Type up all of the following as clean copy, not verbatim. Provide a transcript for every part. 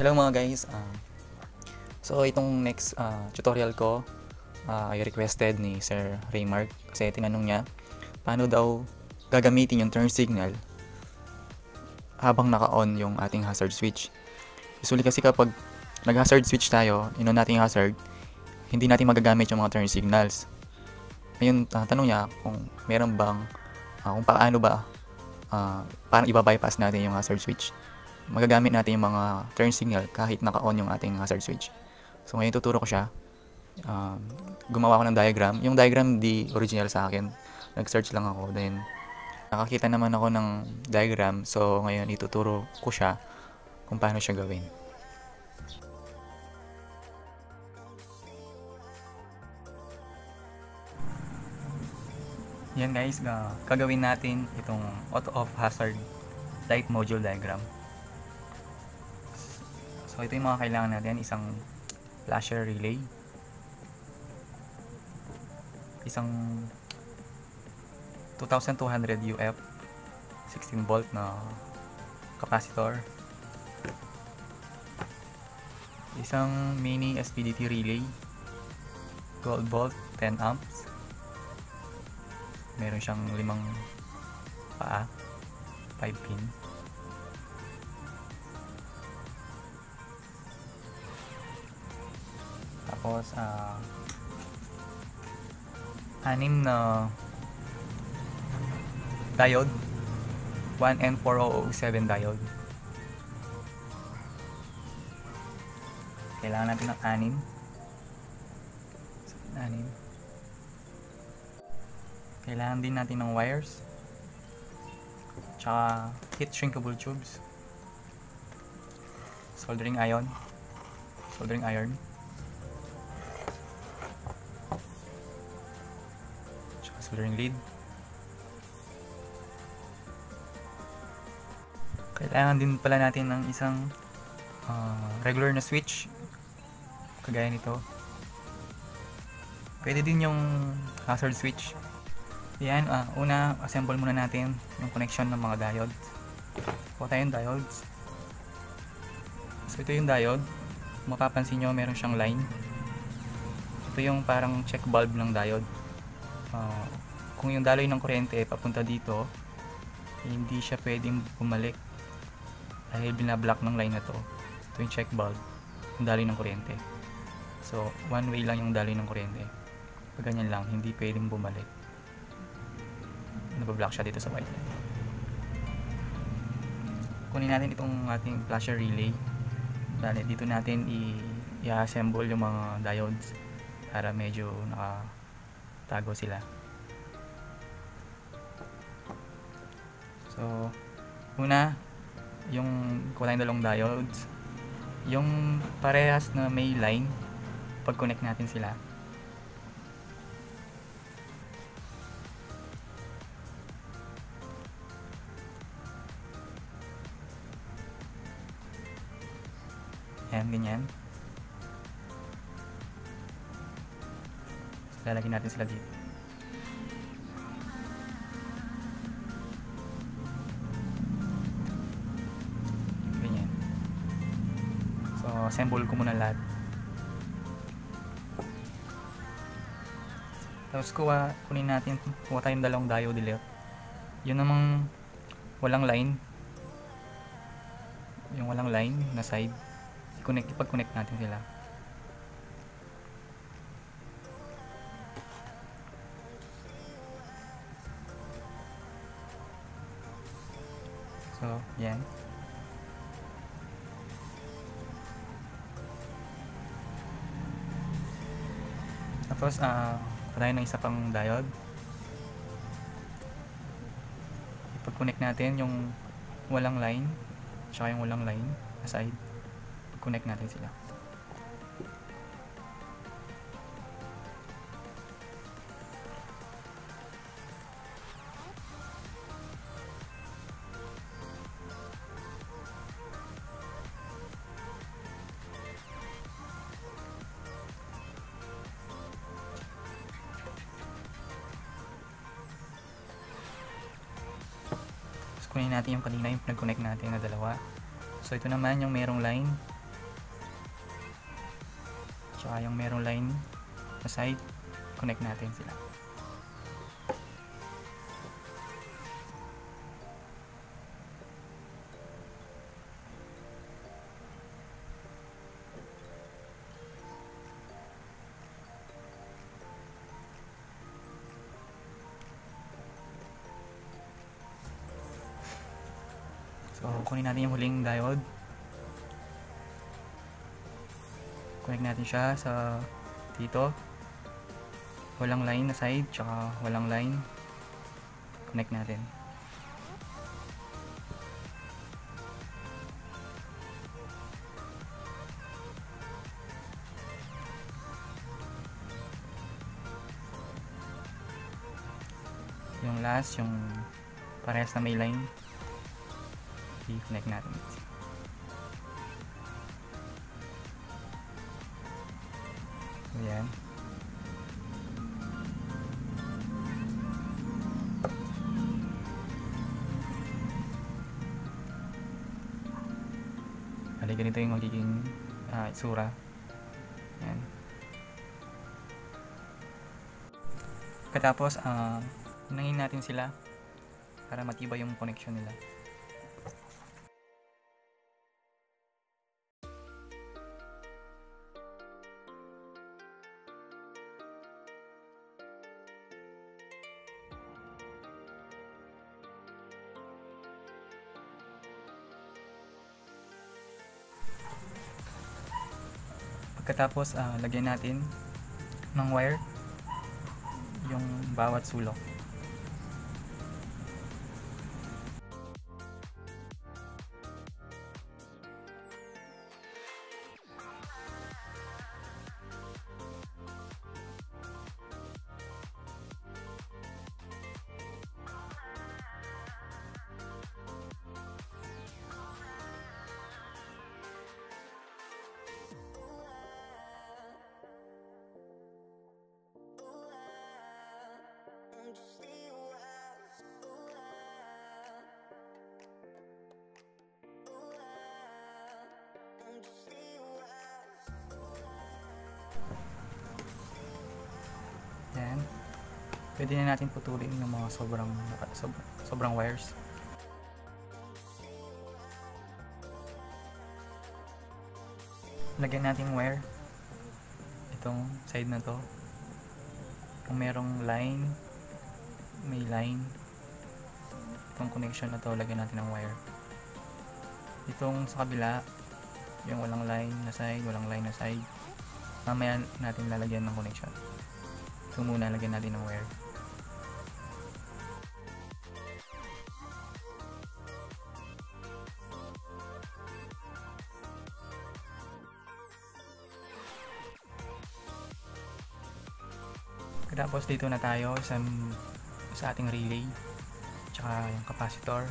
Hello mga guys, so itong next tutorial ko ay requested ni Sir Raymark kasi tinanong niya paano daw gagamitin yung turn signal habang naka-on yung ating hazard switch. Usually kasi kapag nag-hazard switch tayo, inon natin yung hazard, hindi natin magagamit yung mga turn signals. Ngayon, tanong niya kung meron bang, kung paano ba, parang iba-bypass natin yung hazard switch. Magagamit natin yung mga turn signal kahit naka-on yung ating hazard switch. So ngayon tuturo ko siya. Gumawa ako ng diagram. Yung diagram di original sa akin. Nag-search lang ako. Then nakakita naman ako ng diagram. So ngayon ituturo ko siya kung paano siya gawin. Yan guys, gagawin natin itong auto-off hazard light module diagram. So ito yung mga kailangan natin, isang flasher relay, isang 2200 UF 16 volt na capacitor, isang mini SPDT relay, gold volt 10 amps, meron siyang 5 paa, 5 pin, tapos 6 na diode, 1N4007 diode. Kailangan natin ng 6. Kailangan din natin ng wires, tsaka heat shrinkable tubes, soldering iron, tsaka soldering lead. Kailangan din pala natin ng isang regular na switch kagaya nito. Pwede din yung hazard switch. Yan, una assemble muna natin yung connection ng mga diodes. Kuha tayong diodes. So ito yung diode. Mapapansin nyo meron siyang line. Ito yung parang check bulb ng diode. Kung yung daloy ng kuryente papunta dito, hindi siya pwedeng bumalik dahil binablock ng line na to. Ito yung check bulb, yung daloy ng kuryente. So one way lang yung daloy ng kuryente. Pag ganyan lang, hindi pwedeng bumalik. Nabablock siya dito sa white line. Kunin natin itong ating flasher relay. Dali, dito natin i-assemble yung mga diodes para medyo nakatago sila. So una, yung kuha tayong 2 diodes, yung parehas na may line, pag connect natin sila, yan, ganyan. So, lalagyan natin sila dito. Ganyan. So, assemble ko muna lahat. Tapos kunin natin, kuha tayong 2 diode ulit. Yun namang walang line. Yung walang line na side. Ipag-connect natin sila. So, yan. Tapos, tayo ng isa pang diode. Ipag-connect natin yung walang line, tsaka yung walang line na side. Connect natin sila. Kunin natin yung kanina yung nag-connect natin na 2. So ito naman yung merong line. tsaka yung merong line sa side, connect natin sila. So, kunin natin yung huling diode. Connect natin siya sa dito. Walang line na side, tsaka walang line. Connect natin. Yung last, yung parehas na may line. I-connect natin. Ayan. Bali, ganito yung magiging itsura. Ayan. Katapos, hinangin natin sila para matibay yung connection nila. Pagkatapos, lagyan natin ng wire yung bawat sulok. Yan. Pwede na natin putulin yung mga sobrang wires. Lagyan natin wire itong side na to. Kung merong line, may line. Itong connection na to, lagyan natin ng wire. Itong sa kabila, yung walang line na side, walang line na side, mamaya natin lalagyan ng connection. So muna lagyan natin ng wire. Tapos dito na tayo sa ating relay tsaka yung capacitor.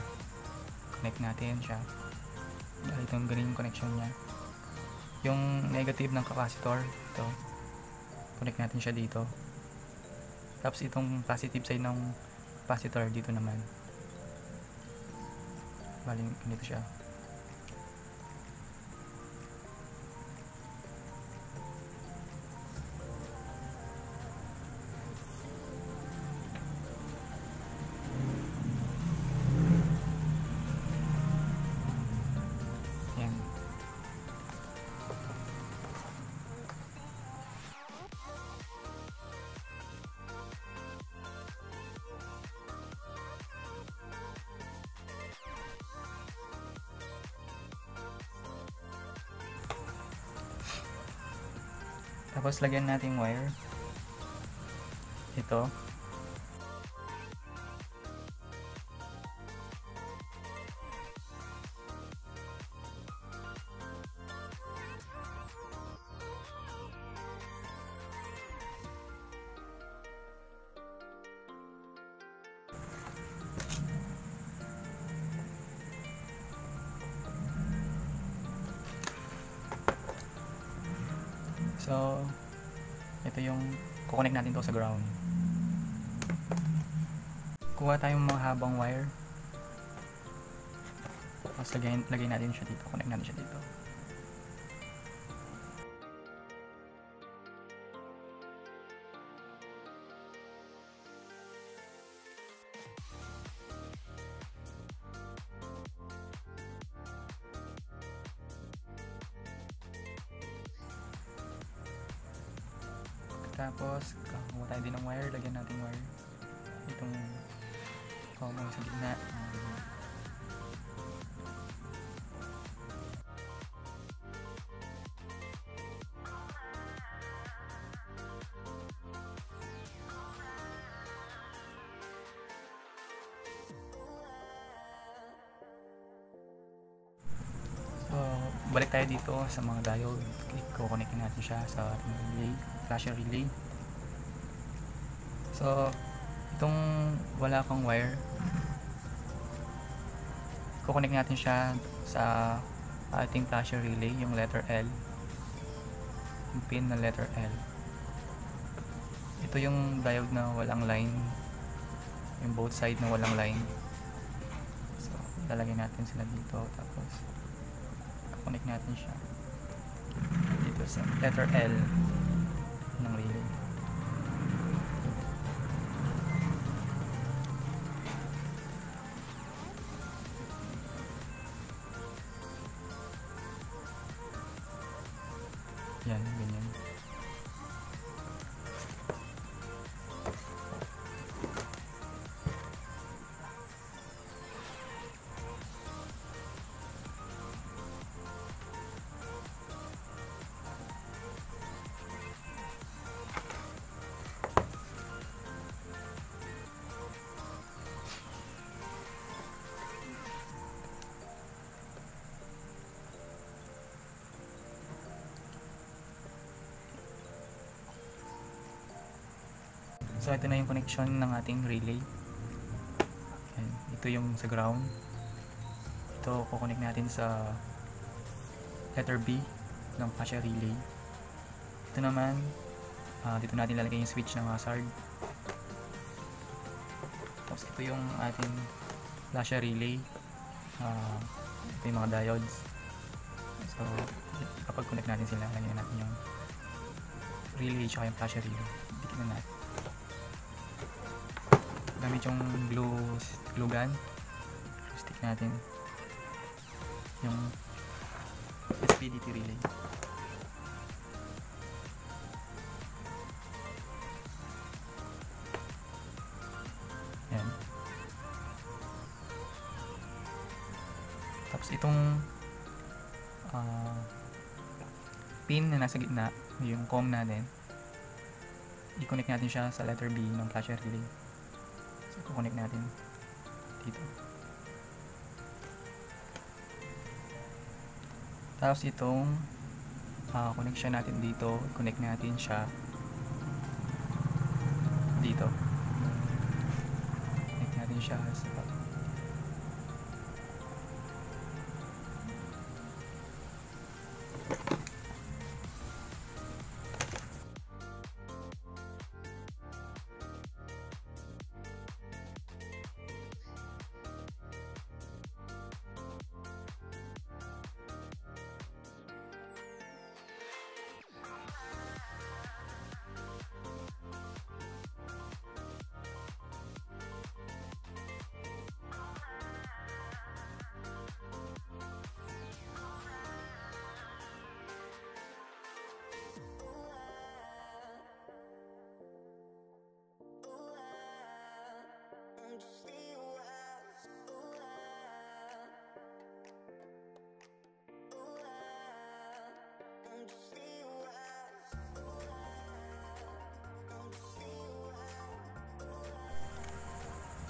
Connect natin siya. Dahil itong green connection niya. Yung negative ng capacitor, ito, connect natin siya dito. Tapos itong positive side ng capacitor dito naman. Bali, ganito siya. Yan. Tapos lagyan natin wire. Ito. So, ito yung kukonek natin to sa ground. Kuha tayong mga habang wire. Tapos lagay natin siya dito. Connect natin siya dito. Tapos, kumuha tayo din ng wire. Lagyan natin wire. Itong common sa gitna. So, balik tayo dito sa mga diode. I-connect natin siya sa ating relay, flasher relay. So, itong wala pang wire, i-connect natin siya sa ating flasher relay, yung letter L. Yung pin na letter L. Ito yung diode na walang line, yung both side na walang line. So, lalagay natin sila dito, tapos connect natin siya dito sa letter L ng relay. Yan, ganyan. So ito na yung connection ng ating relay. Ayan, ito yung sa ground. Ito kukonek natin sa letter B ng flasher relay. Ito naman, dito natin lalagay yung switch ng hazard. Tapos ito yung ating flasher relay. Ito yung mga diodes. So kapag connect natin sila, lagyan natin yung relay at yung flasher relay. Dikit na natin. Gamit yung glue gun, stick natin yung SPDT relay. Yan. Tapos itong pin na nasa gitna, yung COM natin, i-connect natin siya sa letter B ng flasher relay. So, i-connect natin dito. Tapos itong connection natin dito, i-connect natin siya dito. Connect natin siya sa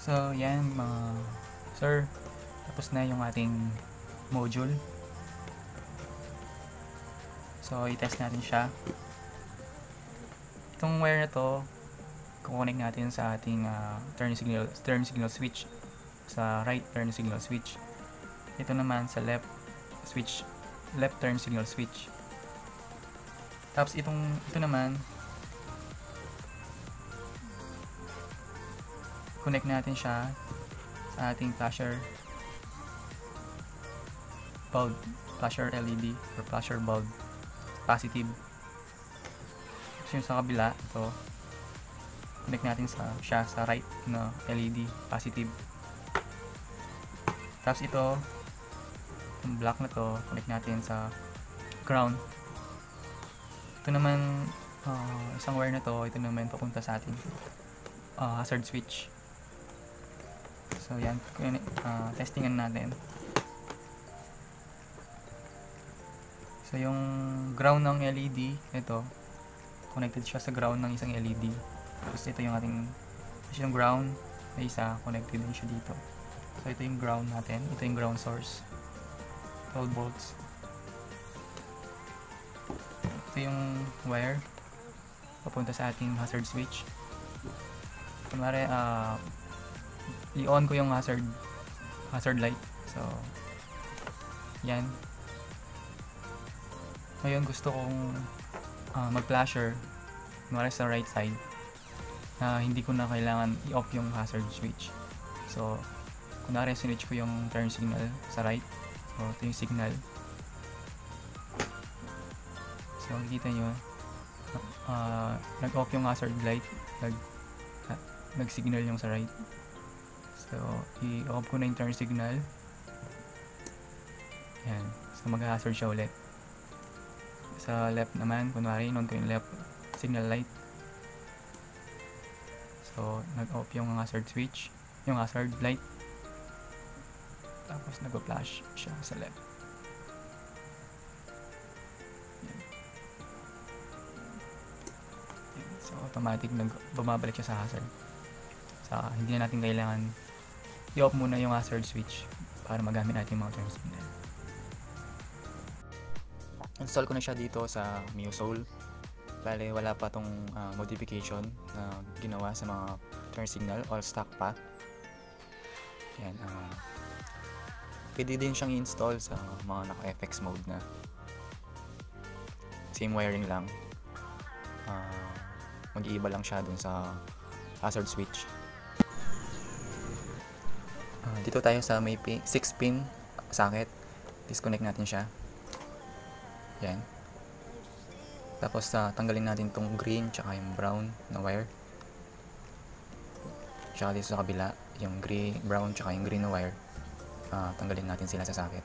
So, yan mga sir, tapos na yung ating module. So, i-test natin siya. Itong wire na to, kukonek natin sa ating turn signal switch, sa right turn signal switch. Ito naman sa left turn signal switch. Tapos ito naman, connect natin siya sa ating flasher bulb, flasher LED or flasher bulb, positive. Tapos yung sa kabila, ito, connect natin siya sa right na LED, positive. Tapos ito, yung black na to, connect natin sa ground. Ito naman, isang wire na to, ito naman papunta sa ating hazard switch. So yan, testingan natin. So yung ground ng LED, ito connected siya sa ground ng isang LED. Tapos ito yung ating ground na isa, connected din siya dito. So ito yung ground natin, ito yung ground source, 12 volts. Ito yung wire papunta sa ating hazard switch. Kunwari i-on ko yung hazard light. So yan. Ngayon gusto kong mag-flasher kunwari sa right side na hindi ko na kailangan i-off yung hazard switch. So kunwari switch ko yung turn signal sa right. So ito yung signal. So makikita nyo nag-off yung hazard light, nag-signal yung sa right. So i-off ko na yung turn signal. Yan. So mag-hazard siya ulit. Sa left naman, kunwari on ko yung left signal light. So nag-off yung hazard switch, yung hazard light. Tapos nag-flash siya sa left. Yan. Yan. So automatic bumabalik siya sa hazard. So hindi na natin kailangan i-off muna yung hazard switch para magamit natin yung mga turn signal. Install ko na siya dito sa MioSoul. Bale, wala pa tong modification na ginawa sa mga turn signal, all stock pa. Yan, pwede din siyang i-install sa mga naka-FX mode na. Same wiring lang. Mag-iiba lang siya dun sa hazard switch. Dito tayo sa may 6-pin socket. Disconnect natin siya. Yan. Tapos tanggalin natin tong green tsaka yung brown na wire. Tsaka dito sa kabila, yung brown tsaka yung green na wire. Tanggalin natin sila sa socket.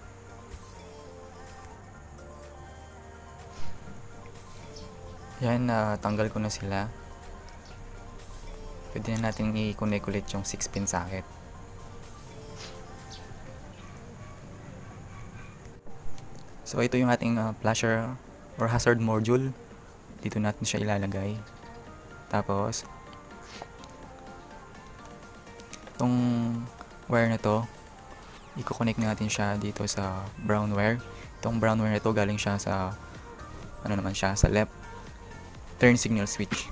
Yan, tanggal ko na sila. Pwede na natin i-connect ulit yung 6-pin socket. So ito yung ating flasher or hazard module. Dito natin siya ilalagay. Tapos itong wire na to, i-connect natin siya dito sa brown wire. Itong brown wire na to galing siya sa sa left turn signal switch.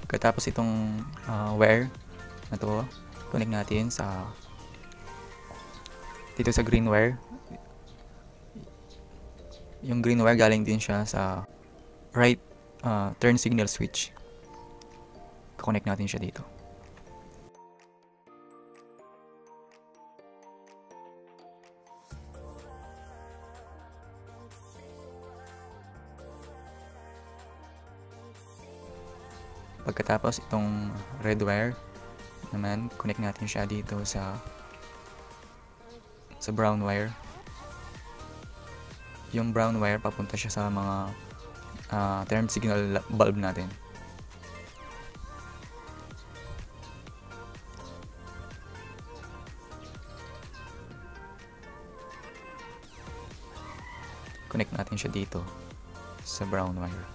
Pagkatapos itong wire na to, connect natin dito sa green wire. Yung green wire galing din siya sa right turn signal switch. Connect natin siya dito. Pagkatapos itong red wire naman, connect natin siya dito sa brown wire. Yung brown wire papunta siya sa mga turn signal bulb natin. Connect natin siya dito sa brown wire.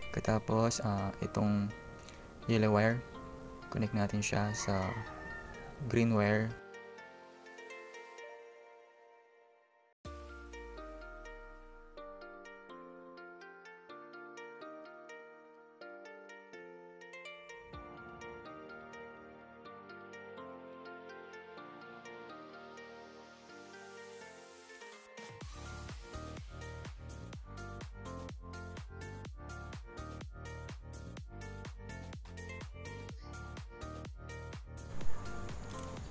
Katapos itong yellow wire, connect natin siya sa green wire.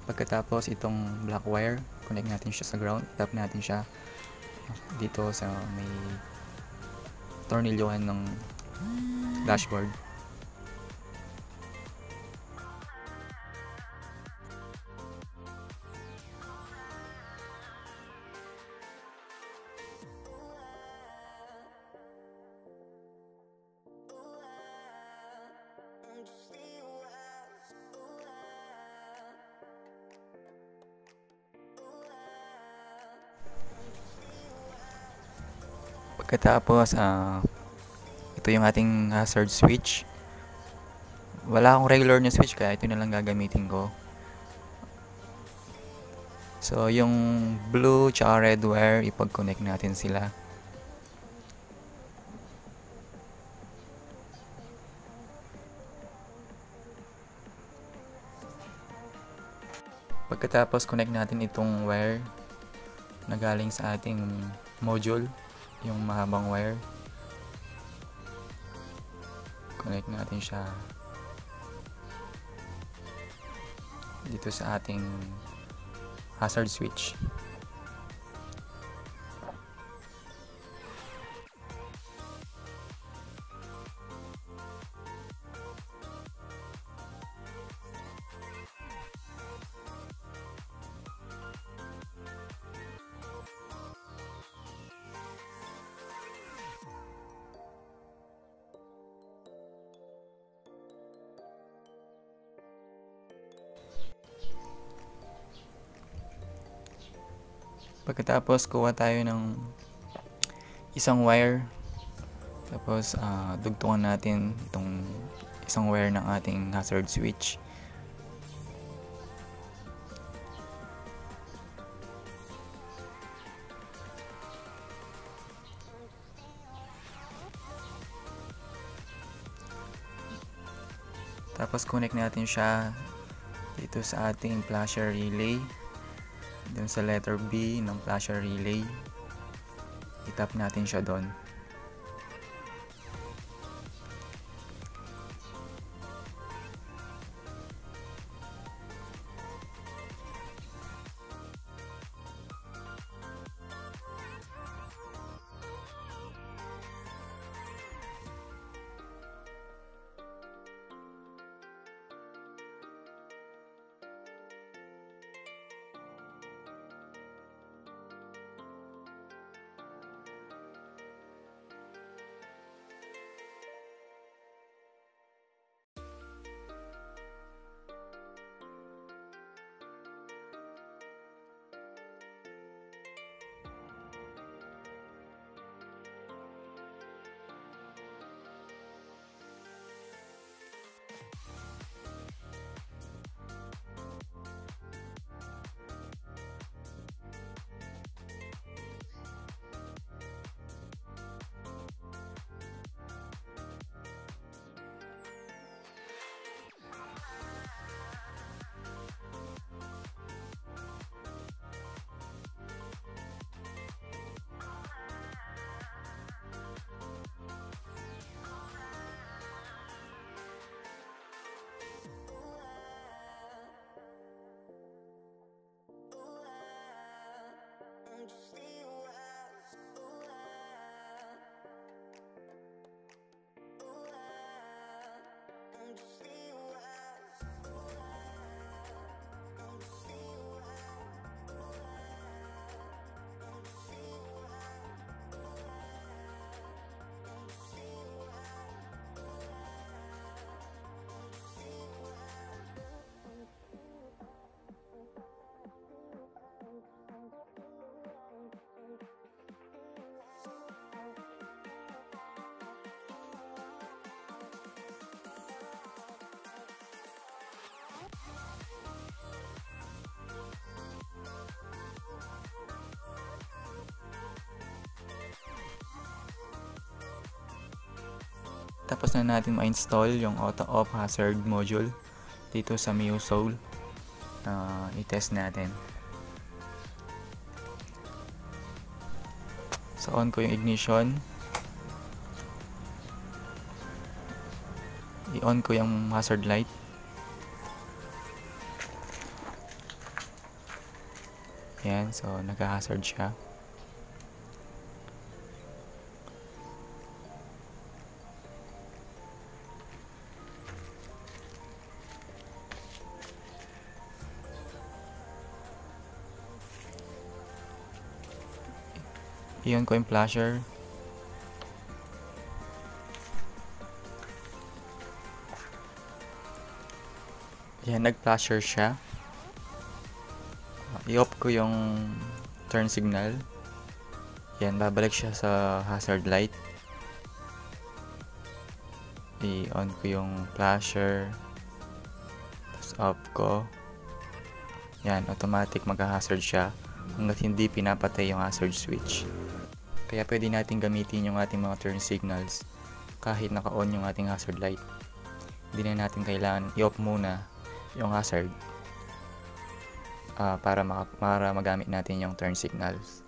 Pagkatapos itong black wire, connect natin siya sa ground. Tap natin siya dito sa may tornilyohan ng dashboard. Pagkatapos, ito yung ating hazard switch. Wala akong regular na switch kaya ito na lang gagamitin ko. So, yung blue tsaka red wire, ipag-connect natin sila. Pagkatapos, connect natin itong wire na galing sa ating module, yung mahabang wire. Connect natin siya dito sa ating hazard switch. Pagkatapos, kuha tayo ng isang wire. Tapos, dugtungan natin itong isang wire ng ating hazard switch. Tapos, connect natin siya dito sa ating flasher relay. Dun sa letter B ng flasher relay, itap natin siya doon. Tapos na natin ma-install yung auto-off hazard module dito sa MioSoul. I-test natin. So, on ko yung ignition. I-on ko yung hazard light. Yan, so nag-hazard siya. Iyon ko yung flasher. Yan, nag-flasher siya. I-off ko yung turn signal. Yan, babalik siya sa hazard light. I-on ko yung flasher. Tapos off ko. Yan, automatic mag-hazard siya hanggat hindi pinapatay yung hazard switch. Kaya pwede natin gamitin yung ating mga turn signals kahit naka-on yung ating hazard light. Hindi na natin kailangan i-off muna yung hazard para magamit natin yung turn signals.